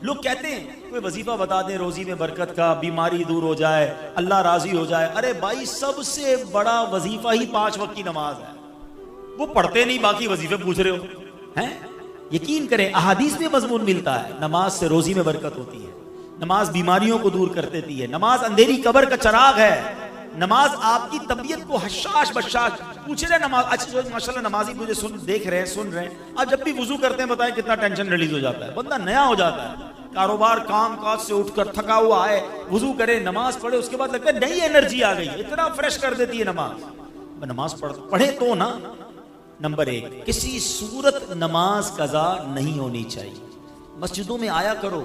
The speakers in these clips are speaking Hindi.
लोग कहते हैं कोई वजीफा बता दें रोजी में बरकत का, बीमारी दूर हो जाए, अल्लाह राजी हो जाए। अरे भाई, सबसे बड़ा वजीफा ही 5 वक्त की नमाज है। वो पढ़ते नहीं, बाकी वजीफे पूछ रहे हो हैं। यकीन करें, अहादीस में मजमून मिलता है, नमाज से रोजी में बरकत होती है, नमाज बीमारियों को दूर कर देती है, नमाज अंधेरी कब्र का चराग है, नमाज आपकी तबीयत को हशाश बशाश। पूछ रहे नमाज, अच्छा माशाल्लाह नमाजी मुझे देख रहे हैं, सुन रहे हैं, आप जब भी वुजू करते हैं बताएं कितना टेंशन रिलीज हो जाता है, बंदा नया हो जाता है। कारोबार काम काज से उठकर थका हुआ है, वुजू करे, नमाज पढ़े, उसके बाद लगता है नई एनर्जी आ गई, इतना फ्रेश कर देती है नमाज। नमाज पढ़े तो ना। नंबर 1, किसी सूरत नमाज कज़ा नहीं होनी चाहिए, मस्जिदों में आया करो।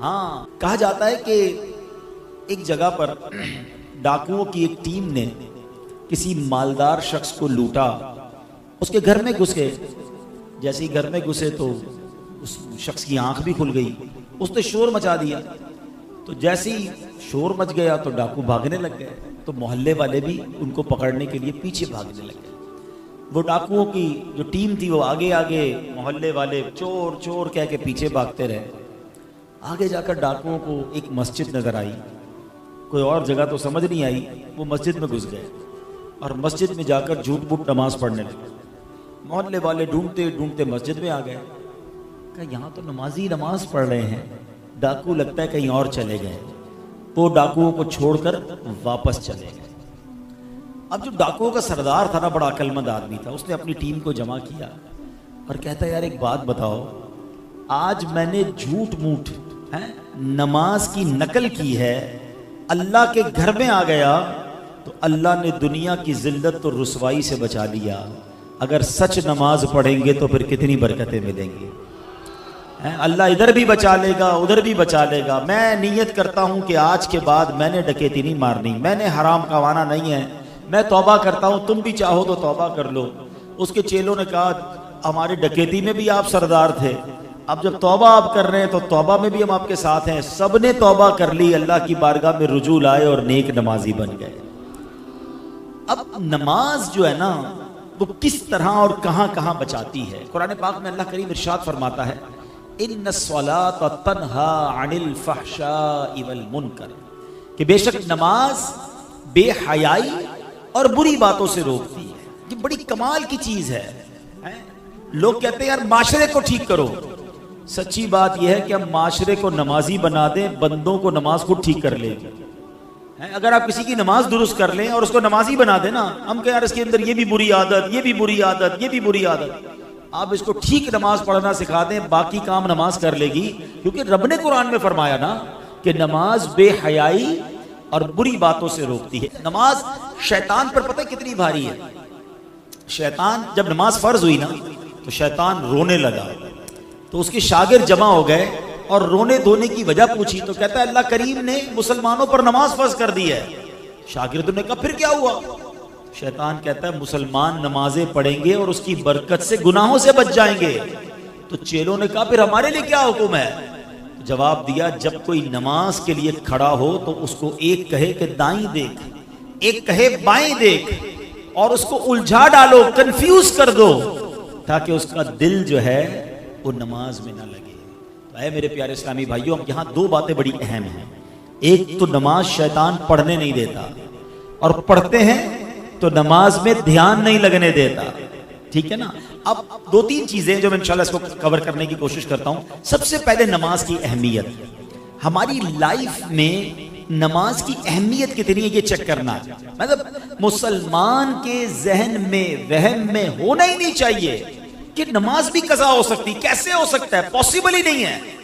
हाँ, कहा जाता है कि एक जगह पर डाकुओं की एक टीम ने किसी मालदार शख्स को लूटा, उसके घर में घुस गए। जैसे ही घर में घुसे तो उस शख्स की आंख भी खुल गई, उसने शोर मचा दिया। तो जैसे ही शोर मच गया तो डाकू भागने लग गए, तो मोहल्ले वाले भी उनको पकड़ने के लिए पीछे भागने लग गए। वो डाकुओं की जो टीम थी वो आगे आगे, मोहल्ले वाले चोर चोर कह के पीछे भागते रहे। आगे जाकर डाकुओं को एक मस्जिद नजर आई, कोई और जगह तो समझ नहीं आई, वो मस्जिद में घुस गए और मस्जिद में जाकर झूठ मूठ नमाज पढ़ने लगे। मोहल्ले वाले ढूंढते ढूंढते मस्जिद में आ गए, कहा यहाँ तो नमाजी नमाज पढ़ रहे हैं, डाकू लगता है कहीं और चले गए। वो डाकुओं को छोड़कर वापस चले गए। अब जो डाकुओं का सरदार था ना, बड़ा अक्लमंद आदमी था, उसने अपनी टीम को जमा किया और कहता है यार एक बात बताओ, आज मैंने झूठ मूठ नमाज की नकल की है, अल्लाह के घर में आ गया तो अल्लाह ने दुनिया की जिल्लत और रुसवाई से बचा लिया। अगर सच नमाज पढ़ेंगे तो फिर कितनी बरकतें मिलेंगी। अल्लाह इधर भी बचा लेगा, उधर भी बचा लेगा। मैं नियत करता हूं कि आज के बाद मैंने डकैती नहीं मारनी, मैंने हराम कमाना नहीं है, मैं तौबा करता हूं, तुम भी चाहो तो तौबा कर लो। उसके चेलों ने कहा हमारी डकैती में भी आप सरदार थे, अब जब तौबा आप कर रहे हैं तो तौबा में भी हम आपके साथ हैं। सबने तौबा कर ली, अल्लाह की बारगाह में रुजू लाए और नेक नमाजी बन गए। अब नमाज जो है ना, वो किस तरह और कहां कहां बचाती है। कुरान पाक में अल्लाह करीम इरशाद फरमाता है, इन्नस्सलात तन्हा अनिल फहशाइ वल मुनकर, कि बेशक नमाज बेहयाई और बुरी बातों से रोकती है। ये बड़ी कमाल की चीज है। लोग कहते हैं यार माशरे को ठीक करो। सच्ची बात यह है कि हम माशरे को नमाजी बना दें, बंदों को नमाज को ठीक कर लेंगे। अगर आप किसी की नमाज दुरुस्त कर लें और उसको नमाजी बना दें ना, हम कहें यार इसके अंदर ये भी बुरी आदत, ये भी बुरी आदत, ये भी बुरी आदत, आप इसको ठीक नमाज पढ़ना सिखा दें, बाकी काम नमाज कर लेगी। क्योंकि रब ने कुरान में फरमाया ना कि नमाज बेहयाई और बुरी बातों से रोकती है। नमाज शैतान पर पता है कितनी भारी है। शैतान जब नमाज फर्ज हुई ना तो शैतान रोने लगा, तो उसके शागिर्द जमा हो गए और रोने धोने की वजह पूछी तो कहता है अल्लाह करीम ने मुसलमानों पर नमाज फर्ज कर दी है। शागिर्दों ने कहा फिर क्या हुआ? शैतान कहता है मुसलमान नमाजें पढ़ेंगे और उसकी बरकत से गुनाहों से बच जाएंगे। तो चेलों ने कहा फिर हमारे लिए क्या हुक्म है? तो जवाब दिया, जब कोई नमाज के लिए खड़ा हो तो उसको एक कहे कि दाईं देख, एक कहे बाएं देख, और उसको उलझा डालो, कंफ्यूज कर दो, ताकि उसका दिल जो है वो नमाज में ना लगे। तो ऐ मेरे प्यारे इस्लामी भाइयों, यहाँ दो बातें बड़ी अहम हैं। एक तो नमाज शैतान पढ़ने नहीं देता, और पढ़ते हैं तो नमाज में ध्यान नहीं लगने देता। ठीक है ना। अब दो तीन चीजें जो मैं इंशाल्लाह इसको कवर करने की कोशिश करता हूं। सबसे पहले नमाज की अहमियत, हमारी लाइफ में नमाज की अहमियत कितनी है ये चेक करना। मतलब मुसलमान के जहन में वहम में होना ही नहीं चाहिए कि नमाज भी कज़ा हो सकती। कैसे हो सकता है? पॉसिबल ही नहीं है।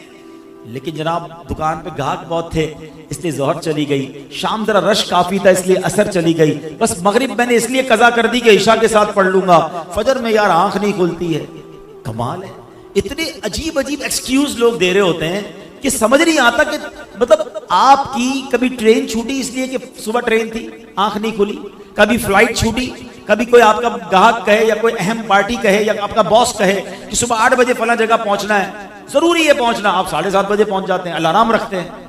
लेकिन जनाब दुकान पे ग्राहक बहुत थे इसलिए जोहर चली गई, शाम जरा रश काफी था इसलिए असर चली गई, बस मगरिब मैंने इसलिए कज़ा कर दी कि ईशा के साथ पढ़ लूंगा, फजर में यार आंख नहीं खुलती है। कमाल है, इतने अजीब अजीब एक्सक्यूज लोग दे रहे होते हैं कि समझ नहीं आता कि मतलब आपकी कभी ट्रेन छूटी इसलिए कि सुबह ट्रेन थी आंख नहीं खुली, कभी फ्लाइट छूटी, कभी कोई आपका ग्राहक कहे या कोई अहम पार्टी कहे या आपका बॉस कहे कि सुबह 8 बजे फला जगह पहुंचना है, जरूरी है पहुंचना, आप 7:30 बजे पहुंच जाते हैं, अलार्म रखते हैं।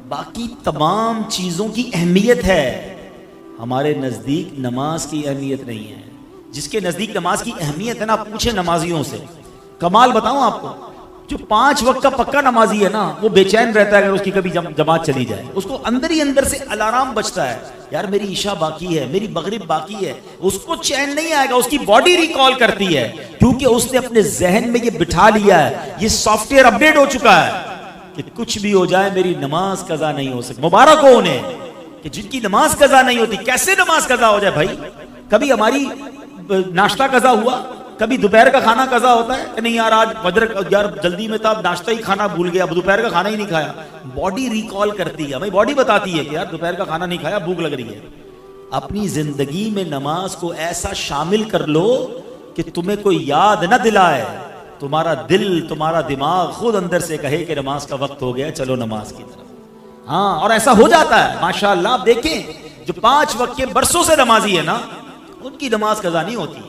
बाकी तमाम चीजों की अहमियत है, हमारे नजदीक नमाज की अहमियत नहीं है। जिसके नजदीक नमाज की अहमियत है ना, पूछे नमाजियों से। कमाल बताऊं आपको, जो 5 वक्त का पक्का नमाजी है ना, वो बेचैन रहता है अगर उसकी कभी जमात चली जाए। उसको अंदर ही अंदर से अलार्म बजता है, यार मेरी ईशा बाकी है, मेरी मगरिब बाकी है। उसको चैन नहीं आएगा, उसकी बॉडी रिकॉल करती है, क्योंकि उसने अपने जहन में ये बिठा लिया है, ये सॉफ्टवेयर अपडेट हो चुका है कि कुछ भी हो जाए मेरी नमाज कजा नहीं हो सकती। मुबारक हो उन्हें कि जिनकी नमाज कजा नहीं होती। कैसे नमाज कजा हो जाए भाई? कभी हमारी नाश्ता कजा हुआ, कभी दोपहर का खाना कजा होता है कि नहीं यार आज फजर यार जल्दी में था, अब नाश्ता ही खाना भूल गया, अब दोपहर का खाना ही नहीं खाया। बॉडी रिकॉल करती है, भाई बॉडी बताती है कि यार दोपहर का खाना नहीं खाया, भूख लग रही है। अपनी जिंदगी में नमाज को ऐसा शामिल कर लो कि तुम्हें कोई याद न दिलाए, तुम्हारा दिल तुम्हारा दिमाग खुद अंदर से कहे कि नमाज का वक्त हो गया, चलो नमाज की तरफ। हाँ, और ऐसा हो जाता है माशाअल्लाह। आप देखें जो 5 वक्त के बरसों से नमाजी है ना, उनकी नमाज कजा नहीं होती,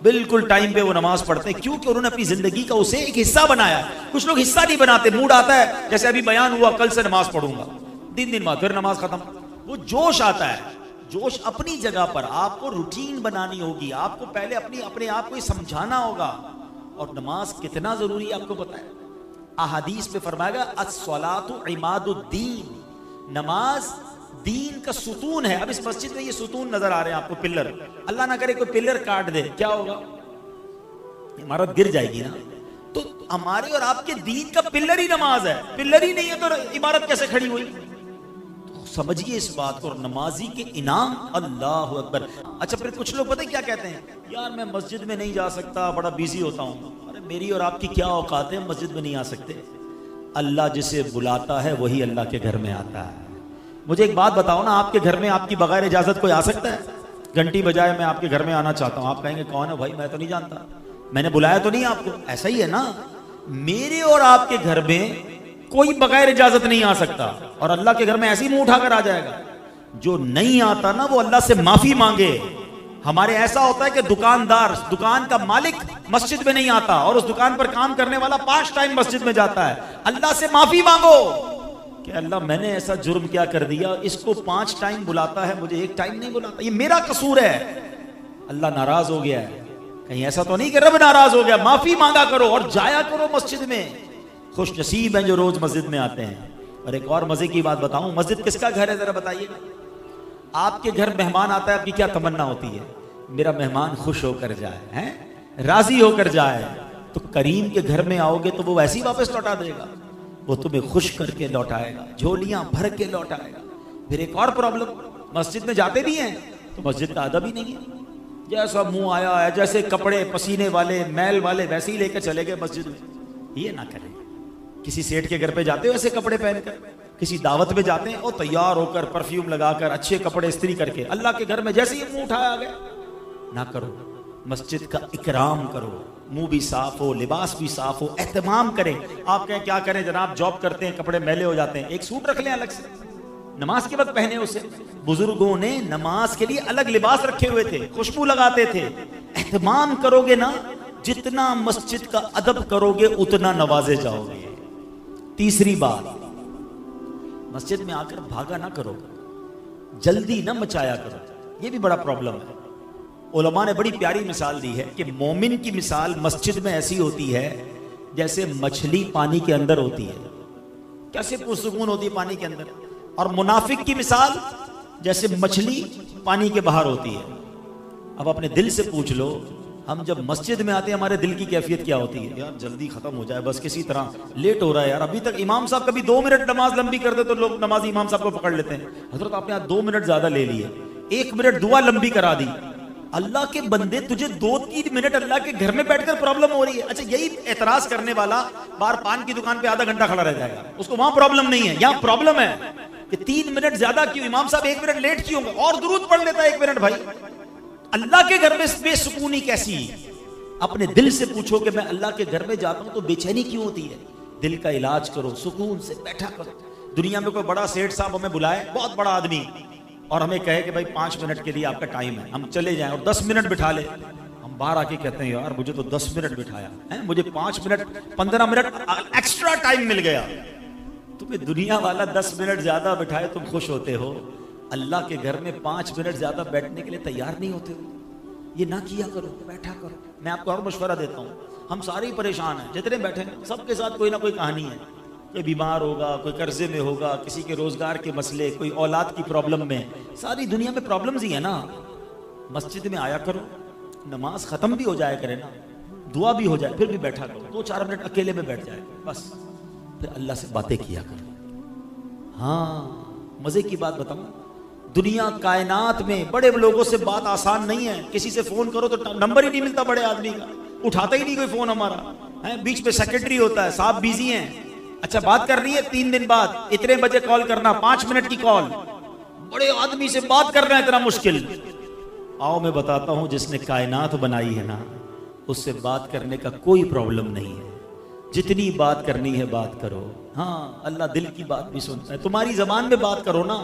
बिल्कुल टाइम पे वो नमाज पढ़ते हैं, क्योंकि उन्होंने अपनी जिंदगी का उसे एक हिस्सा बनाया। कुछ लोग हिस्सा नहीं बनाते, मूड आता है जैसे अभी बयान हुआ कल से नमाज पढ़ूंगा, 3 दिन बाद फिर नमाज खत्म। वो जोश आता है, जोश अपनी जगह पर। आपको रूटीन बनानी होगी, आपको पहले अपने आप को समझाना होगा। और नमाज कितना जरूरी है आपको पता है? अहादीस में फरमाएगा अस्सलातु इमादुद्दीन, नमाज दीन का सुतून है। अब इस मस्जिद में ये सुतून नजर आ रहे हैं आपको, पिलर। अल्लाह ना करे कोई पिलर काट दे, क्या होगा? इमारत गिर जाएगी ना। तो हमारे और आपके दीन का पिलर ही नमाज है। पिलर ही नहीं है तो इमारत कैसे खड़ी हुई? तो समझिए इस बात को। नमाजी के इनाम, अल्लाह अकबर। अच्छा, फिर कुछ लोग पता है क्या कहते हैं? यार मैं मस्जिद में नहीं जा सकता, बड़ा बिजी होता हूं। अरे मेरी और आपकी क्या औकात है, मस्जिद में नहीं आ सकते? अल्लाह जिसे बुलाता है वही अल्लाह के घर में आता है। मुझे एक बात बताओ ना, आपके घर में आपकी बगैर इजाजत कोई आ सकता है? घंटी बजाए मैं आपके घर में आना चाहता हूं, आप कहेंगे कौन है भाई, मैं तो नहीं जानता, मैंने बुलाया तो नहीं आपको। ऐसा ही है ना, मेरे और आपके घर में कोई बगैर इजाजत नहीं आ सकता, और अल्लाह के घर में ऐसे ही मुंह उठाकर आ जाएगा। जो नहीं आता ना, वो अल्लाह से माफी मांगे। हमारे ऐसा होता है कि दुकानदार, दुकान का मालिक मस्जिद में नहीं आता, और उस दुकान पर काम करने वाला 5 टाइम मस्जिद में जाता है। अल्लाह से माफी मांगो कि अल्लाह मैंने ऐसा जुर्म क्या कर दिया, इसको 5 टाइम बुलाता है, मुझे 1 टाइम नहीं बुलाता, ये मेरा कसूर है। अल्लाह नाराज हो गया है, कहीं ऐसा तो नहीं कि रब नाराज हो गया? माफी मांगा करो और जाया करो मस्जिद में। खुश नसीब हैं जो रोज मस्जिद में आते हैं। और एक और मजे की बात बताऊं, मस्जिद किसका घर है जरा बताइए? आपके घर मेहमान आता है, आपकी क्या तमन्ना होती है? मेरा मेहमान खुश होकर जाए, हैं, राजी होकर जाए। तो करीम के घर में आओगे तो वो वैसे ही वापस लौटा देगा, वो तुम्हें खुश करके लौटाएगा, झोलियां भर के लौटाएगा। फिर एक और प्रॉब्लम, मस्जिद में जाते भी हैं तो मस्जिद का अदब ही नहीं है। जैसा मुंह आया है, जैसे कपड़े पसीने वाले मैल वाले वैसे ही लेकर चले गए मस्जिद में। ये ना करें। किसी सेठ के घर पे जाते हो ऐसे कपड़े पहनकर, किसी दावत में जाते हैं और तैयार होकर परफ्यूम लगाकर अच्छे कपड़े इस्त्री करके, अल्लाह के घर में जैसे ही मुंह उठाया गया, ना करो। मस्जिद का इकराम करो, मुंह भी साफ हो, लिबास भी साफ हो, एहतमाम करें। आप कहें क्या करें जनाब, जॉब करते हैं, कपड़े मैले हो जाते हैं, एक सूट रख लें अलग से, नमाज के वक्त पहने उसे। बुजुर्गों ने नमाज के लिए अलग लिबास रखे हुए थे, खुशबू लगाते थे। एहतमाम करोगे ना, जितना मस्जिद का अदब करोगे उतना नवाजे जाओगे। तीसरी बात, मस्जिद में आकर भागा ना करो, जल्दी ना मचाया करो। ये भी बड़ा प्रॉब्लम है। उलमा ने बड़ी प्यारी मिसाल दी है कि मोमिन की मिसाल मस्जिद में ऐसी होती है जैसे मछली पानी के अंदर होती है, कैसे पुरसुकून होती है पानी के अंदर। और मुनाफिक की मिसाल जैसे मछली पानी के बाहर होती है। अब अपने दिल से पूछ लो, हम जब मस्जिद में आते हैं हमारे दिल की कैफियत क्या होती है? यार जल्दी खत्म हो जाए बस, किसी तरह, लेट हो रहा है यार। अभी तक इमाम साहब कभी 2 मिनट नमाज लंबी कर दे तो लोग नमाज इमाम साहब को पकड़ लेते हैं, हजरत आपने आज 2 मिनट ज्यादा ले लिए, 1 मिनट दुआ लंबी करा दी। अल्लाह के बंदे, तुझे 2-3 मिनट अल्लाह के घर में बैठकर प्रॉब्लम हो रही है। अच्छा, यही एतराज करने वाला बाहर पान की दुकान पे आधा घंटा खड़ा रह जाएगा, उसको वहां प्रॉब्लम नहीं है। यहां प्रॉब्लम है कि 3 मिनट ज्यादा क्यों, इमाम साहब 1 मिनट लेट क्यों, और दुरूद पढ़ लेता है 1 मिनट। भाई अल्लाह के घर में बेसुकूनी कैसी? अपने दिल से पूछो कि मैं अल्लाह के घर में जाता हूं तो बेचैनी क्यों होती है? दिल का इलाज करो, सुकून से बैठा करो। दुनिया में कोई बड़ा सेठ साहब हमें बुलाए, बहुत बड़ा आदमी, और हमें कहे कि भाई 5 मिनट के लिए आपका टाइम है, हम चले जाएं, और 10 मिनट बिठा ले, हम बाहर आके कहते हैं यार मुझे तो 10 मिनट बिठाया है, मुझे 5 मिनट 15 मिनट एक्स्ट्रा टाइम मिल गया। तुम्हें दुनिया वाला 10 मिनट ज्यादा बिठाए तुम खुश होते हो, अल्लाह के घर में 5 मिनट ज्यादा बैठने के लिए तैयार नहीं होते हो। ये ना किया करो, बैठा करो। मैं आपको और मशवरा देता हूँ, हम सारे ही परेशान हैं, जितने बैठे हैं सबके साथ कोई ना कोई कहानी है। कोई बीमार होगा, कोई कर्जे में होगा, किसी के रोजगार के मसले, कोई औलाद की प्रॉब्लम में, सारी दुनिया में प्रॉब्लम्स ही है ना। मस्जिद में आया करो, नमाज खत्म भी हो जाए करे ना, दुआ भी हो जाए, फिर भी बैठा करो, 2-4 मिनट अकेले में बैठ जाए बस, फिर अल्लाह से बातें किया करो। हाँ, मजे की बात बताऊं, दुनिया कायनात में बड़े लोगों से बात आसान नहीं है। किसी से फोन करो तो नंबर ही नहीं मिलता बड़े आदमी का, उठाता ही नहीं कोई फोन हमारा है। बीच में सेक्रेटरी होता है, साहब बिजी हैं, अच्छा बात करनी है 3 दिन बाद, इतने बजे कॉल करना, 5 मिनट की कॉल। बड़े आदमी से बात करना इतना मुश्किल। आओ मैं बताता हूं, जिसने कायनात बनाई है ना, उससे बात करने का कोई प्रॉब्लम नहीं है। जितनी बात करनी है बात करो। हाँ, अल्लाह दिल की बात भी सुनता है। तुम्हारी जबान में बात करो ना,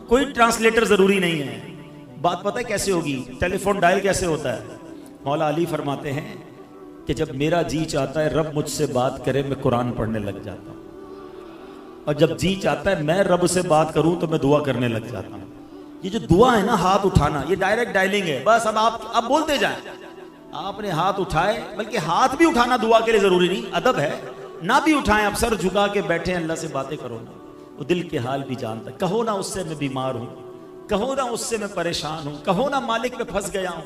कोई ट्रांसलेटर जरूरी नहीं है। बात पता है कैसे होगी? टेलीफोन डायल कैसे होता है? मौला अली फरमाते हैं कि जब मेरा जी चाहता है रब मुझसे बात करे, मैं कुरान पढ़ने लग जाता हूँ, और जब जी चाहता है मैं रब से बात करूं तो मैं दुआ करने लग जाता हूं। ये जो दुआ है ना, हाथ उठाना, ये डायरेक्ट डायलिंग है। बस अब आप बोलते जाएं, आपने हाथ उठाए, बल्कि हाथ भी उठाना दुआ के लिए जरूरी नहीं, अदब है, ना भी उठाएं, आप सर झुका के बैठे अल्लाह से बातें करो ना, वो दिल के हाल भी जानता है। कहो ना उससे मैं बीमार हूं, कहो ना उससे मैं परेशान हूं, कहो ना मालिक में फंस गया हूं।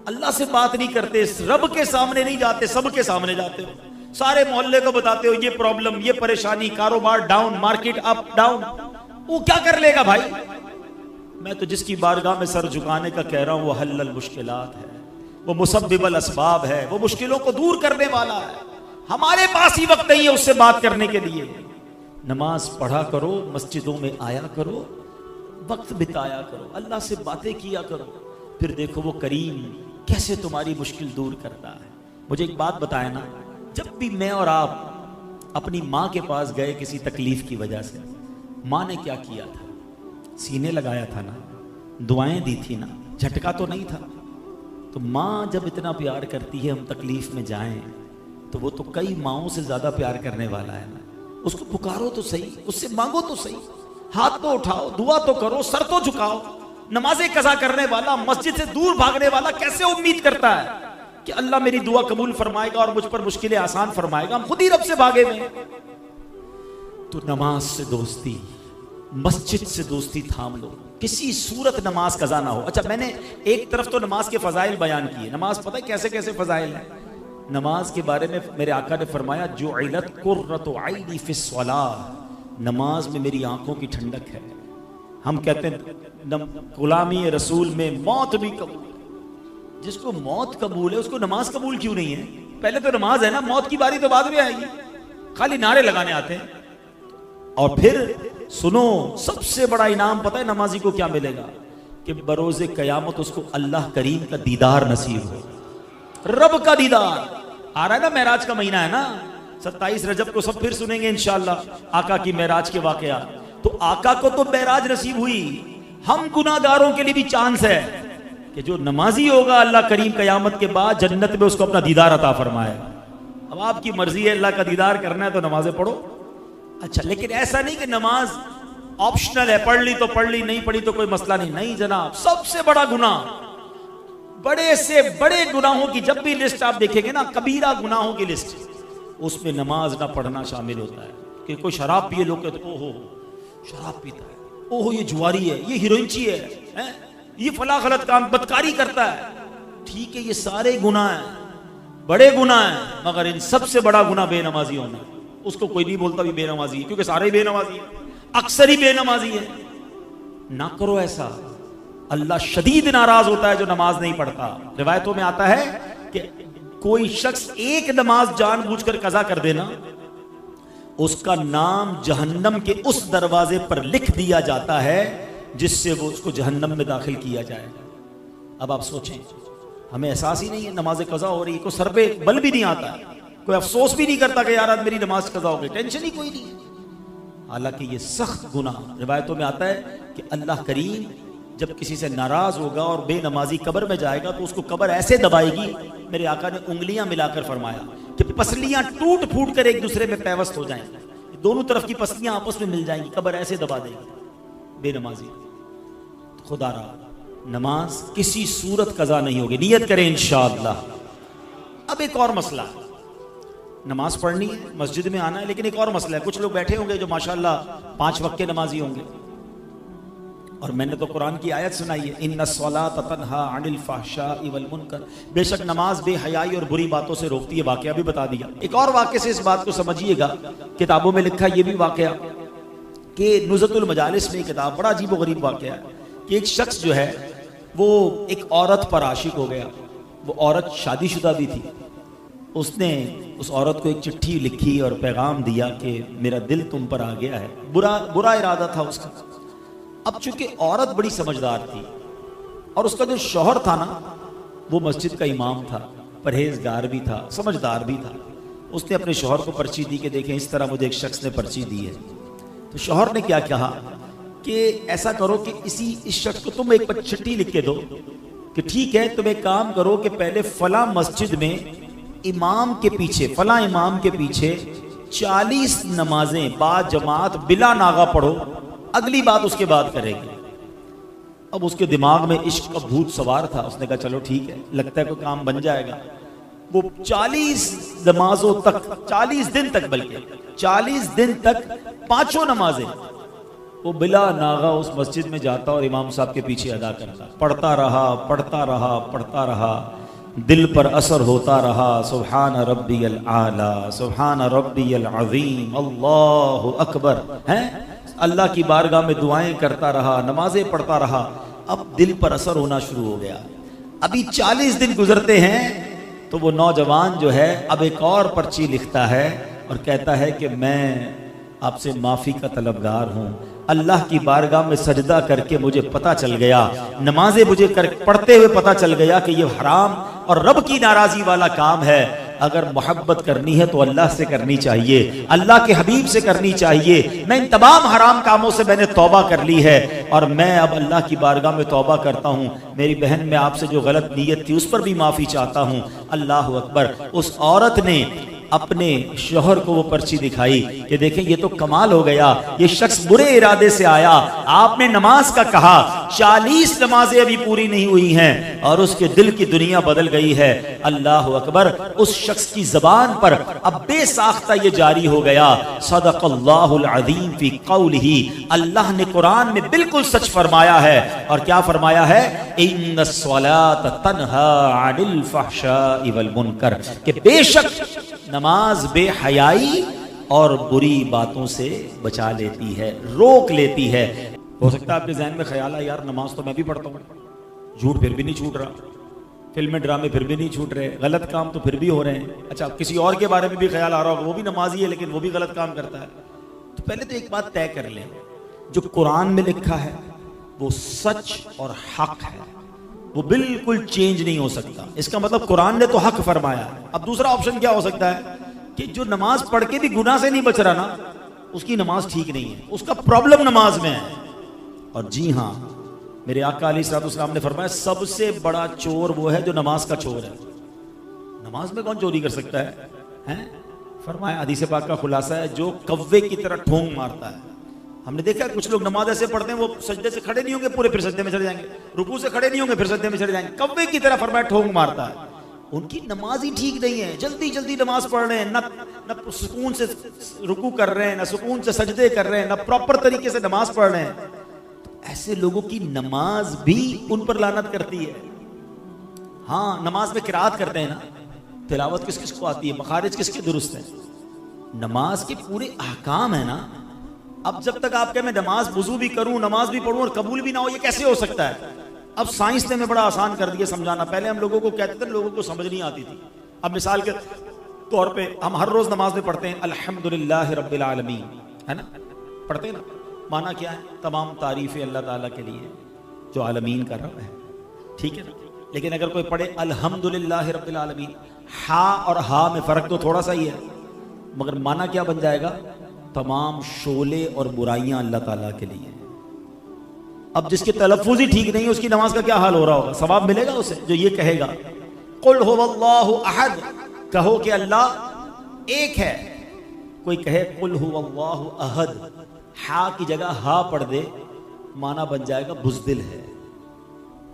अल्लाह से बात नहीं करते, रब के सामने नहीं जाते, सबके सामने जाते हो, सारे मोहल्ले को बताते हो ये प्रॉब्लम, ये परेशानी, कारोबार डाउन, मार्केट अप डाउन। वो क्या कर लेगा भाई? मैं तो जिसकी बारगाह में सर झुकाने का कह रहा हूं, वो हल्लल मुश्किलात है, वो मुसब्बिबल असबाब है, वो मुश्किलों को दूर करने वाला है। हमारे पास ही वक्त नहीं है उससे बात करने के लिए। नमाज पढ़ा करो, मस्जिदों में आया करो, वक्त बिताया करो, अल्लाह से बातें किया करो, फिर देखो वो करीम कैसे तुम्हारी मुश्किल दूर करता है। मुझे एक बात बताए ना, जब भी मैं और आप अपनी माँ के पास गए किसी तकलीफ की वजह से, माँ ने क्या किया था? सीने लगाया था ना, दुआएं दी थी ना, झटका तो नहीं था। तो माँ जब इतना प्यार करती है, हम तकलीफ में जाएं तो वो तो कई माँओं से ज्यादा प्यार करने वाला है ना। उसको पुकारो तो सही, उससे मांगो तो सही, हाथ तो उठाओ, दुआ तो करो, सर तो झुकाओ। नमाजें कज़ा करने वाला, मस्जिद से दूर भागने वाला कैसे उम्मीद करता है कि अल्लाह मेरी दुआ कबूल फरमाएगा और मुझ पर मुश्किलें आसान फरमाएगा? हम खुद ही रब से भागे हुए। तो नमाज से दोस्ती, मस्जिद से दोस्ती थाम लो, किसी सूरत नमाज कज़ा ना हो। अच्छा, मैंने एक तरफ तो नमाज के फजाइल बयान किए। नमाज पता है कैसे कैसे फजाइल है? नमाज के बारे में मेरे आका ने फरमाया, जुइलत कुर्रतु ऐनी फिस्सलाह, नमाज में मेरी आंखों की ठंडक है। हम कहते हैं गुलामी रसूल में मौत भी कबूल। जिसको मौत कबूल है उसको नमाज कबूल क्यों नहीं है? पहले तो नमाज है ना, मौत की बारी तो बाद में आएगी। खाली नारे लगाने आते हैं। और फिर सुनो, सबसे बड़ा इनाम पता है नमाजी को क्या मिलेगा? कि बरोज़े कयामत उसको अल्लाह करीम का दीदार नसीब हो, रब का दीदार। आ रहा है ना, मेराज का महीना है ना, 27 रजब को सब फिर सुनेंगे इंशाअल्लाह आका की मेराज के वाकया। तो आका को तो मेराज नसीब हुई, हम गुनाहगारों के लिए भी चांस है कि जो नमाजी होगा अल्लाह करीम कयामत के बाद जन्नत में उसको अपना दीदार अता फरमाए। अब आपकी मर्जी है, अल्लाह का दीदार करना है तो नमाजें पढ़ो। अच्छा, लेकिन ऐसा नहीं कि नमाज ऑप्शनल है, पढ़ ली तो पढ़ ली, नहीं पढ़ी तो कोई मसला नहीं। नहीं जनाब, सबसे बड़ा गुनाह, बड़े से बड़े गुनाहों की जब भी लिस्ट आप देखेंगे ना, कबीरा गुनाहों की लिस्ट, उसमें नमाज ना पढ़ना शामिल होता है। कि कोई शराब पिए, लोग कहते ओहो शराब पीता है, ओहो ये जुआरी है, ये हीरोइनची है, ये फला गलत काम, बदकारी करता है। ठीक है, ये सारे गुनाह हैं, बड़े गुनाह हैं, मगर इन सबसे बड़ा गुनाह बेनमाजी होना। उसको कोई नहीं बोलता भी बेनमाजी है, क्योंकि सारे ही बेनमाजी है, अक्सर ही बेनमाजी है। ना करो ऐसा, अल्लाह शदीद नाराज होता है जो नमाज नहीं पढ़ता। रिवायतों में आता है कि कोई शख्स एक नमाज जानबूझकर कज़ा कर देना, उसका नाम जहन्नम के उस दरवाजे पर लिख दिया जाता है जिससे वो उसको जहन्नम में दाखिल किया जाएगा। अब आप सोचें, हमें एहसास ही नहीं है नमाज कज़ा हो रही है, कोई सर पे बल भी नहीं आता है, कोई अफसोस भी नहीं करता कि यार आज मेरी नमाज कज़ा हो गई, टेंशन ही कोई नहीं है। हालांकि ये सख्त गुनाह, रिवायतों में आता है कि अल्लाह करीम जब किसी से नाराज होगा और बेनमाजी कब्र में जाएगा तो उसको कब्र ऐसे दबाएगी, मेरे आका ने उंगलियां मिलाकर फरमाया कि पसलियां टूट फूट कर एक दूसरे में पैवस्त हो जाएंगी, दोनों तरफ की पसलियां आपस में मिल जाएंगी, कब्र ऐसे दबा देगी बेनमाजी। खुदारा नमाज किसी सूरत कज़ा नहीं होगी, नियत करें इंशाअल्लाह। अब एक और मसला, नमाज पढ़नी है, मस्जिद में आना है, लेकिन एक और मसला है, कुछ लोग बैठे होंगे जो माशाअल्लाह 5 वक्त के नमाजी होंगे, और मैंने तो कुरान की आयत सुनाई है, इन्नस्सलात तन्हा अनिल फहशाइ वल मुनकर, बेशक नमाज बेहयाई और बुरी बातों से रोकती है। वाकया भी बता दिया। एक और वाक़े से इस बात को समझिएगा, किताबों में लिखा ये भी वाकया कि नुज़तुल मजालिस में किताब, बड़ा अजीब व गरीब वाकया है कि एक शख्स जो है वो एक औरत पर आशिक हो गया। वो औरत शादीशुदा भी थी। उसने उस औरत को एक चिट्ठी लिखी और पैगाम दिया कि मेरा दिल तुम पर आ गया है। बुरा इरादा था उसका। अब चूंकि औरत बड़ी समझदार थी और उसका जो शौहर था ना, वो मस्जिद का इमाम था, परहेजगार भी था, समझदार भी था। उसने अपने शौहर को पर्ची दी कि देखें इस तरह मुझे एक शख्स ने पर्ची दी है। तो शौहर ने क्या कहा कि ऐसा करो कि इस शख्स को तुम एक चिट्ठी लिख के दो कि ठीक है, तुम एक काम करो कि पहले फला मस्जिद में इमाम के पीछे, फला इमाम के पीछे 40 नमाजें बाद जमात बिला नागा पढ़ो, अगली बात उसके बाद करेंगे। अब उसके दिमाग में इश्क का भूत सवार था। उसने कहा चलो ठीक है, लगता है कोई काम बन जाएगा। वो 40 नमाजों तक, 40 दिन तक, बल्कि 40 दिन तक 5 नमाजें वो बिला नागा उस मस्जिद में जाता और इमाम साहब के पीछे अदा करता। पढ़ता रहा, पढ़ता रहा, पढ़ता रहा, दिल पर असर होता रहा। सुभान रब्बियल आला, सुभान रब्बियल अज़ीम, अल्लाहु अकबर, हैं? अल्लाह की बारगाह में दुआएं करता रहा, नमाजें पढ़ता रहा। अब दिल पर असर होना शुरू हो गया। अभी 40 दिन गुजरते हैं तो वो नौजवान जो है अब एक और पर्ची लिखता है और कहता है कि मैं आपसे माफ़ी का तलबगार हूँ। अल्लाह की बारगाह में सजदा करके मुझे पता चल गया, नमाजें मुझे पढ़ते हुए पता चल गया कि ये हराम और रब की नाराज़ी वाला काम है। अगर मोहब्बत करनी है तो अल्लाह से करनी चाहिए, अल्लाह के हबीब से करनी चाहिए। मैं इन तमाम हराम कामों से मैंने तौबा कर ली है और मैं अब अल्लाह की बारगाह में तौबा करता हूँ। मेरी बहन, मैं आपसे जो गलत नीयत थी उस पर भी माफ़ी चाहता हूँ। अल्लाह अकबर। उस औरत ने अपने शौहर को वो पर्ची दिखाई कि देखें ये तो कमाल हो गया, ये शख्स बुरे इरादे से आया, आपने नमाज का कहा, 40 नमाजें अभी पूरी नहीं हुई हैं और उसके दिल की दुनिया बदल गई है। अल्लाह अकबर। उस शख्स की ज़बान पर अब बेसाख्ता ये जारी हो गया, सदक़ल्लाहुल अज़ीम फी क़ौलिही, अल्लाह ने कुरान में बिल्कुल सच फरमाया है। और क्या फरमाया है? इन्नस्सलात तन्हा अनिल फ़हशाइ वल मुनकर, कि बेशक नमाज बेहयाई और बुरी बातों से बचा लेती है, रोक लेती है। हो सकता है आपके ज़हन में ख्याल है, यार नमाज तो मैं भी पढ़ता हूँ, झूठ फिर भी नहीं छूट रहा, फिल्में ड्रामे फिर भी नहीं छूट रहे, गलत काम तो फिर भी हो रहे हैं। अच्छा, किसी और के बारे में भी ख्याल आ रहा होगा, वो भी नमाजी है लेकिन वो भी गलत काम करता है। तो पहले तो एक बात तय कर लें, जो कुरान में लिखा है वो सच और हक है, वो बिल्कुल चेंज नहीं हो सकता। इसका मतलब कुरान ने तो हक फरमाया। अब दूसरा ऑप्शन क्या हो सकता है कि जो नमाज पढ़ के भी गुनाह से नहीं बच रहा ना, उसकी नमाज ठीक नहीं है, उसका प्रॉब्लम नमाज में है। और जी हाँ, मेरे आका अलैहिस्सलाम ने फरमाया सबसे बड़ा चोर वो है जो नमाज का चोर है। नमाज में कौन चोरी कर सकता है, हैं? फरमाया, हदीस पाक का खुलासा है, जो कव्वे की तरह ठोंग मारता है। हमने देखा कुछ लोग नमाज ऐसे पढ़ते हैं, वो सजदे से खड़े नहीं होंगे पूरे, फिर सजदे में चले जाएंगे, रुकू से खड़े नहीं होंगे, फिर सजदे में चले जाएंगे, कव्वे की तरह फरमाया ठोंग मारता है। उनकी नमाज ही ठीक नहीं है, जल्दी जल्दी नमाज पढ़ रहे हैं, न सुकून से रुकू कर रहे हैं, न सुकून से सजदे कर रहे हैं, न प्रॉपर तरीके से नमाज पढ़ रहे हैं। तो ऐसे लोगों की नमाज भी उन पर लानत करती है। हाँ, नमाज में किरात करते हैं ना, तिलावत किस किस को आती है, मखारिज किसके दुरुस्त है, नमाज के पूरे अहकाम है ना। अब जब तक आप कहें मैं नमाज वुजू भी करूं, नमाज भी पढ़ूं और कबूल भी ना हो, ये कैसे हो सकता है? अब साइंस ने बड़ा आसान कर दिया समझाना। पहले हम लोगों को कहते थे, लोगों को समझ नहीं आती थी। अब मिसाल के तौर पे हम हर रोज नमाज में पढ़ते हैं अल्हम्दुलिल्लाह रब्बिल आलमीन, है ना, पढ़ते हैं ना। माना क्या है? तमाम तारीफें अल्लाह ताला के लिए जो आलमीन का रब है, ठीक है ना। लेकिन अगर कोई पढ़े अल्हम्दुलिल्लाह रब्बिल आलमीन, हा और हा में फर्क तो थोड़ा सा ही है, मगर माना क्या बन जाएगा? तमाम शोले और बुराइयां अल्लाह ताला के लिए। अब जिसके तलफ्फुज़ ही ठीक नहीं है, उसकी नमाज का क्या हाल हो रहा होगा? सवाब मिलेगा उसे जो ये कहेगा कुल हुवल्लाहु अहद, कहो कि अल्लाह एक है। कोई कहे कुल हुवल्लाहु अहद, हा की जगह हा पढ़ दे, माना बन जाएगा बुज़दिल है।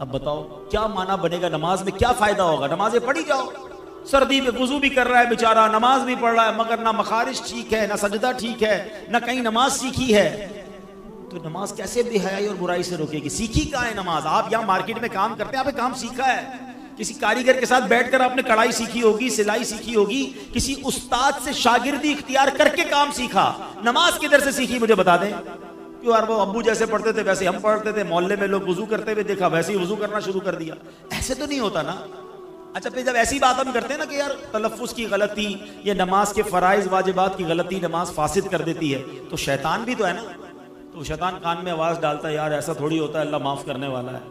अब बताओ क्या माना बनेगा, नमाज में क्या फायदा होगा? नमाजें पढ़ी जाओ, सर्दी में वुजू भी कर रहा है बेचारा, नमाज भी पढ़ रहा है, मगर ना मखारिज ठीक है, ना सजदा ठीक है, ना कहीं नमाज सीखी है, तो नमाज कैसे बेहयाई और बुराई से रोकेगी? सीखी कहाँ है नमाज? आप यहाँ मार्केट में काम करते हैं, आपने काम सीखा है, किसी कारीगर के साथ बैठकर आपने कढ़ाई सीखी होगी, सिलाई सीखी होगी, किसी उस्ताद से शागिर्दी इख्तियार करके काम सीखा। नमाज किधर से सीखी मुझे बता दें? क्यों यार, वो अब्बू जैसे पढ़ते थे वैसे हम पढ़ते थे, मोहल्ले में लोग वुजू करते हुए देखा वैसे ही वुजू करना शुरू कर दिया, ऐसे तो नहीं होता ना। अच्छा, फिर जब ऐसी बात हम करते हैं ना कि यार तलफ्फुज की गलती या नमाज के फराइज वाजिबात की गलती नमाज फासिद कर देती है, तो शैतान भी तो है ना, तो शैतान कान में आवाज डालता है यार ऐसा थोड़ी होता है, अल्लाह माफ करने वाला है,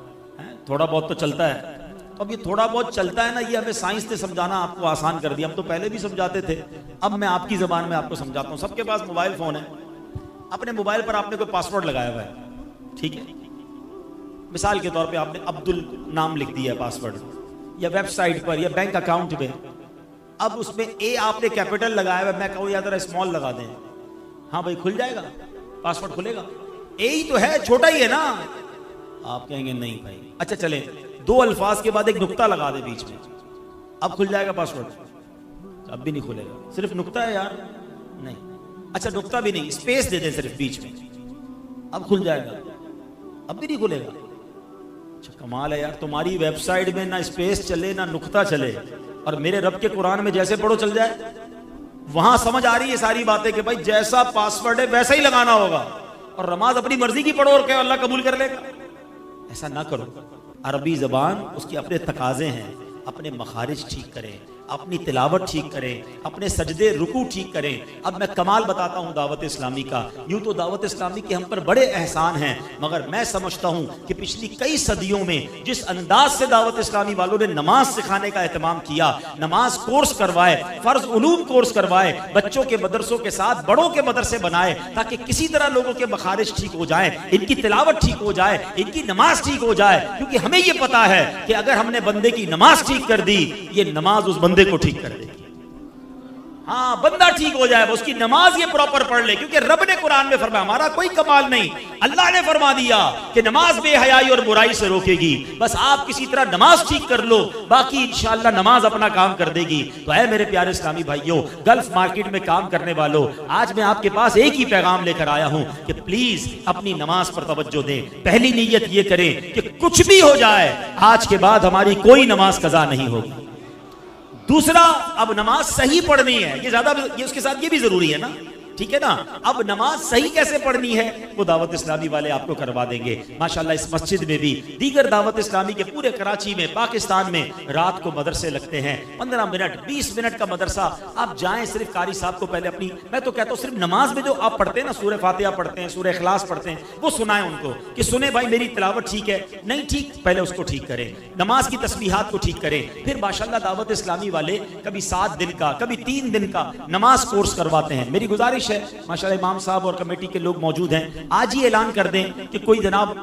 थोड़ा बहुत तो चलता है। तो अब ये थोड़ा बहुत चलता है ना, ये हमें साइंस ने समझाना आपको आसान कर दिया। हम तो पहले भी समझाते थे, अब मैं आपकी जबान में आपको समझाता हूँ। सबके पास मोबाइल फोन है, अपने मोबाइल पर आपने कोई पासवर्ड लगाया हुआ है, ठीक है, मिसाल के तौर पे आपने अब्दुल नाम लिख दिया है पासवर्ड, या वेबसाइट पर या बैंक अकाउंट में, अब उसमें ए आपने कैपिटल लगाया हुआ है, मैं कहूँ या जरा स्मॉल लगा दें, हाँ भाई खुल जाएगा, पासवर्ड खुलेगा, ए ही तो है, छोटा ही है ना। आप कहेंगे नहीं भाई, अच्छा चले दो अल्फाज के बाद एक नुक्ता लगा दे बीच में, अब खुल जाएगा पासवर्ड? अब भी नहीं खुलेगा, सिर्फ नुक्ता है यार, नहीं। अच्छा नुक्ता भी नहीं, स्पेस दे दे सिर्फ बीच में, अब खुल जाएगा? अब भी नहीं खुलेगा। अच्छा कमाल है यार, तुम्हारी वेबसाइट में ना स्पेस चले ना नुक्ता चले, और मेरे रब के कुरान में जैसे पढ़ो चल जाए। वहां समझ आ रही है सारी बातें कि भाई जैसा पासवर्ड है वैसा ही लगाना होगा, और नमाज अपनी मर्जी की पढ़ो और क्या अल्लाह कबूल कर लेगा? ऐसा ना करो। अरबी ज़बान उसके अपने तकाजे हैं, अपने मखारिज ठीक करें, अपनी तिलावत ठीक करें, अपने सजदे रुकू ठीक करें। अब मैं कमाल बताता हूँ दावत इस्लामी का। यूँ तो दावत इस्लामी के हम पर बड़े एहसान हैं, मगर मैं समझता हूँ कि पिछली कई सदियों में जिस अंदाज से दावत इस्लामी वालों ने नमाज सिखाने का एहतमाम किया, नमाज कोर्स करवाए, फ़र्ज उलूम कोर्स करवाए, बच्चों के मदरसों के साथ बड़ों के मदरसे बनाए, ताकि किसी तरह लोगों के मखारिज ठीक हो जाए, इनकी तिलावत ठीक हो जाए, इनकी नमाज ठीक हो जाए। क्योंकि हमें यह पता है कि अगर हमने बंदे की नमाज ठीक कर दी, ये नमाज उस बंदे को ठीक कर देगी। हाँ, बंदा ठीक हो जाए, उसकी नमाज ये प्रॉपर पढ़ ले, क्योंकि रब ने कुरान में फरमाया, हमारा कोई कमाल नहीं, अल्लाह ने फरमा दिया कि नमाज बेहयाई और बुराई से रोकेगी। बस आप किसी तरह नमाज ठीक कर लो, बाकी इंशाअल्लाह नमाज अपना काम कर देगी। तो है मेरे प्यारे इस्लामी भाइयों, गल्फ मार्केट में काम करने वालों, आज मैं आपके पास एक ही पैगाम लेकर आया हूं कि प्लीज अपनी नमाज पर तवज्जो दें। पहली नीयत ये करें कि कुछ भी हो जाए, आज के बाद हमारी कोई नमाज कज़ा नहीं होगी। दूसरा, अब नमाज सही पढ़नी है, ये उसके साथ ये भी जरूरी है ना, ठीक है ना। अब नमाज सही कैसे पढ़नी है वो दावत इस्लामी वाले आपको करवा देंगे। माशाल्लाह इस मस्जिद में भी, दीगर दावत इस्लामी के पूरे कराची में, पाकिस्तान में रात को मदरसे लगते हैं। 15 मिनट 20 मिनट का मदरसा, आप जाएं, सिर्फ कारी साहब को पहले अपनी, मैं तो कहता हूँ सिर्फ नमाज में जो आप पढ़ते हैं ना, सूरह फातिहा पढ़ते हैं, सूरह इखलास पढ़ते हैं, वो सुनाएं उनको कि सुने भाई मेरी तिलावत ठीक है, नहीं ठीक, पहले उसको ठीक करें, नमाज की तस्बीहात को ठीक करें। फिर माशाल्लाह दावत इस्लामी वाले कभी 7 दिन का, कभी 3 दिन का नमाज कोर्स करवाते हैं। मेरी गुजारिश है, माशाल्लाह इमाम साहब और कमेटी के लोग मौजूद हैं, आज ही ऐलान कर दें कि कोई जनाब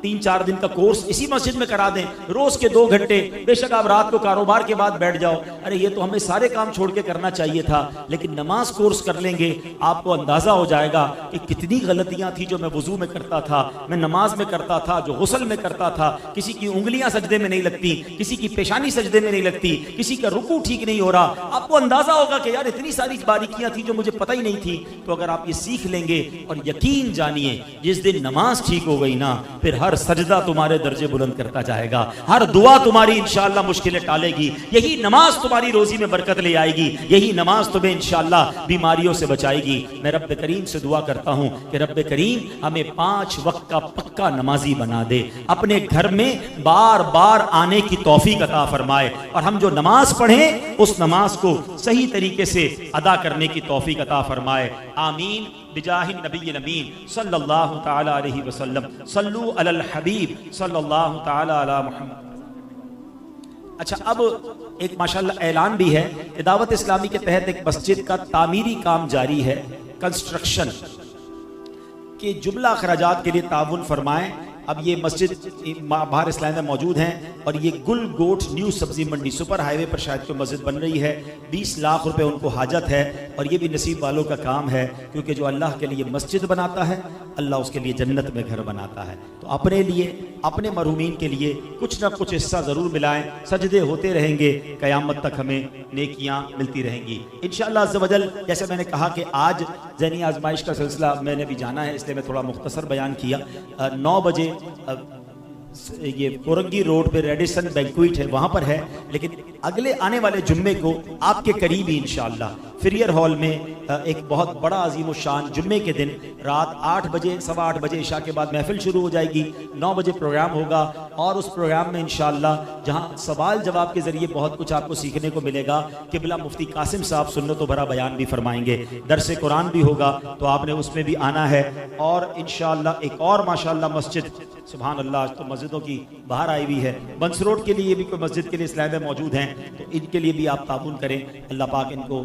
3-4 दिन का कोर्स इसी मस्जिद में करा दें, रोज के 2 घंटे। बेशक आप रात को कारोबार के बाद बैठ जाओ, अरे ये तो हमें सारे काम छोड़ के करना चाहिए था, लेकिन नमाज कोर्स कर लेंगे, आपको अंदाजा हो जाएगा कि कितनी गलतियां थी जो मैं वुजू में करता था, मैं नमाज में करता था, जो गुस्ल में करता था। किसी की उंगलियां सजदे में नहीं लगती, किसी की पेशानी सजदे में नहीं लगती, किसी का रुकू ठीक नहीं हो रहा। आपको अंदाजा होगा कि यार इतनी सारी बारीकियां थी जो मुझे पता ही नहीं थी। तो अगर आप ये सीख लेंगे, और यकीन जानिए जिस दिन नमाज ठीक हो गई ना, फिर हर सजदा तुम्हारे दर्जे बुलंद करता जाएगा, हर दुआ तुम्हारी इंशाअल्लाह मुश्किलें टालेगी, यही नमाज तुम्हारी रोजी में बरकत ले आएगी, यही नमाज तुम्हें इंशाअल्लाह बीमारियों से बचाएगी। मैं रब्बे करीम से दुआ करता हूं कि रब्बे करीम हमें 5 वक्त का पक्का नमाजी बना दे, अपने घर में बार बार आने की तौफीक अता फरमाए, और हम जो नमाज पढ़ें उस नमाज को सही तरीके से अदा करने की तौफीक अता फरमाए। आमीन बिजाहि नबी अमीन सल्लल्लाहु तआला अलैहि वसल्लम, सल्लु अलल हबीब सल्लल्लाहु तआला अला मुहम्मद। अच्छा, अब एक माशाल्लाह ऐलान भी है कि दावत इस्लामी के तहत एक मस्जिद का तामीरी काम जारी है, कंस्ट्रक्शन के जुमला अखराजात के लिए ताउन फरमाएं। अब ये मस्जिद बाहर इस्लाम में मौजूद हैं, और ये गुल गोट न्यू सब्जी मंडी सुपर हाईवे पर शायद कोई मस्जिद बन रही है। 20 लाख रुपए उनको हाजत है, और ये भी नसीब वालों का काम है, क्योंकि जो अल्लाह के लिए मस्जिद बनाता है अल्लाह उसके लिए जन्नत में घर बनाता है। तो अपने लिए, अपने मरहूमीन के लिए कुछ ना कुछ हिस्सा ज़रूर मिलाएं। सजदे होते रहेंगे, क़यामत तक हमें नेकियां मिलती रहेंगी इंशाअल्लाह अज़्ज़ व जल। जैसे मैंने कहा कि आज ज़हनी आजमाइश का सिलसिला मैंने भी जाना है, इसलिए मैं थोड़ा मुख्तसर बयान किया। 9 बजे ये कोरंगी रोड पे रेडिसन बैंक्वेट है, वहाँ पर है, लेकिन अगले आने वाले जुम्मे को आपके करीब ही इंशाअल्लाह फिरियर हॉल में एक बहुत बड़ा अजीम शान जुम्मे के दिन रात 8 बजे, 8:15 बजे इशा के बाद महफिल शुरू हो जाएगी। 9 बजे प्रोग्राम होगा और उस प्रोग्राम में इंशाअल्लाह जहाँ सवाल जवाब के ज़रिए बहुत कुछ आपको सीखने को मिलेगा। किबला मुफ्ती कासिम साहब सुन्नत भरा बयान भी फरमाएंगे, दरसे कुरान भी होगा, तो आपने उसमें भी आना है। और इंशाअल्लाह एक और माशाअल्लाह मस्जिद, सुभान अल्लाह, तो मस्जिदों की बाहर आई हुई है। बंस रोड के लिए भी कोई मस्जिद के लिए इस्लाम में मौजूद हैं, तो इनके लिए भी आप ताबून करें। अल्लाह पाक इनको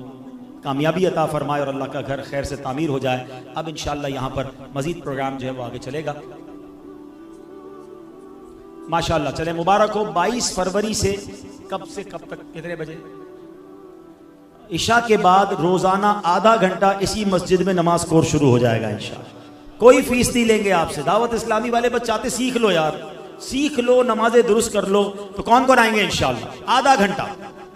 कामयाबी अता फरमाए और अल्लाह का घर खैर से तामीर हो जाए। अब इंशाअल्लाह यहाँ पर मजीद प्रोग्राम जो है वो आगे चलेगा माशाअल्लाह। चले मुबारक हो। 22 फरवरी से कब तक, कितने बजे? इशा के बाद रोजाना आधा घंटा इसी मस्जिद में नमाज कोर्स शुरू हो जाएगा इंशाअल्लाह। कोई फीस नहीं लेंगे आपसे। दावत इस्लामी वाले बस चाहते सीख लो यार, सीख लो, नमाजें दुरुस्त कर लो। तो कौन कौन आएंगे इंशाअल्लाह? आधा घंटा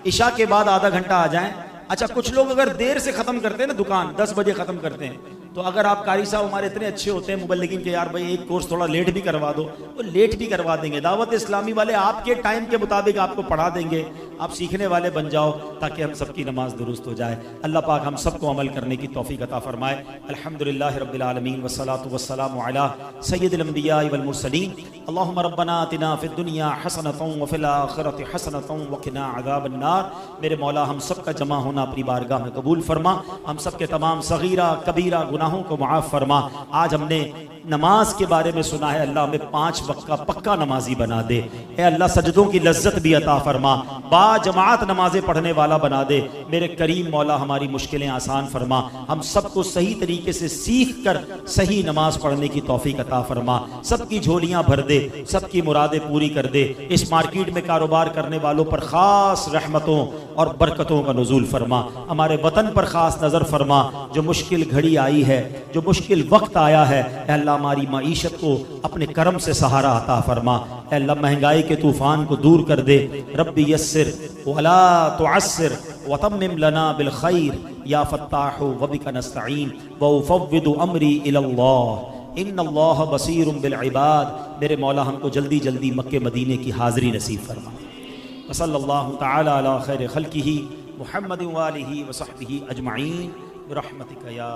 इशा के बाद आधा घंटा आ जाएं। अच्छा, कुछ लोग अगर देर से खत्म करते हैं ना, दुकान 10 बजे खत्म करते हैं, तो अगर आप कारी साहब हमारे इतने अच्छे होते हैं मुबल्लिगीन के, यार भाई एक कोर्स थोड़ा लेट भी करवा दो, तो लेट भी करवा देंगे। दावत इस्लामी वाले आपके टाइम के मुताबिक आपको पढ़ा देंगे, आप सीखने वाले बन जाओ ताकि हम सबकी नमाज दुरुस्त हो जाए। अल्लाह पाक हम सबको अमल करने की तौफीक अता फरमाए। अल्हम्दुलिल्लाहि रब्बिल आलमीन वस्सलातु वस्सलामु अला सय्यिदिल अंबिया वल मुरसलीन। अल्लाहुम्मा रब्बना आतिना फिद दुनिया हसनतन व फिल आखिरति हसनतन व क़िना अज़ाबन नार। मेरे मौला हम सब का जमा होना अपनी बारगाह में कबूल फरमा, हम सब के तमाम सगीरा कबीरा गुनाहों को माफ़ फरमा। आज हमने नमाज के बारे में सुना है, अल्लाह हमें 5 वक्त का पक्का नमाजी बना दे। ए अल्लाह सजदों की लज्जत भी अता फरमा, बा जमात नमाजें पढ़ने वाला बना दे। मेरे करीम मौला हमारी मुश्किलें आसान फरमा, हम सबको सही तरीके से सीख कर सही नमाज पढ़ने की तौफीक अता फरमा। सबकी झोलियां भर दे, सबकी मुरादें पूरी कर दे। इस मार्केट में कारोबार करने वालों पर खास रहमतों और बरकतों का नुज़ूल फरमा। हमारे वतन पर खास नज़र फरमा। जो मुश्किल घड़ी आई है, जो मुश्किल वक्त आया है, अल्लाह हमारी मईशत को अपने करम से सहारा अता फरमा। अल्लाह महंगाई के तूफान को दूर कर दे। रब्बी यस्सिर वला तुअस्सिर वतम्मिम लना बिल खैर या फत्ताहु व बिका नस्तईन व उफव्विदु अमरी इलल्लाह इन्नल्लाह बसीरुम बिल इबाद। मेरे मौला हमको जल्दी जल्दी मक्के मदीने की हाज़िरी नसीब फरमा। वसल्लल्लाहु तआला अला खैर खल्किही मुहम्मद व आलिही व सहबिही अजमईन बिरहमतिका या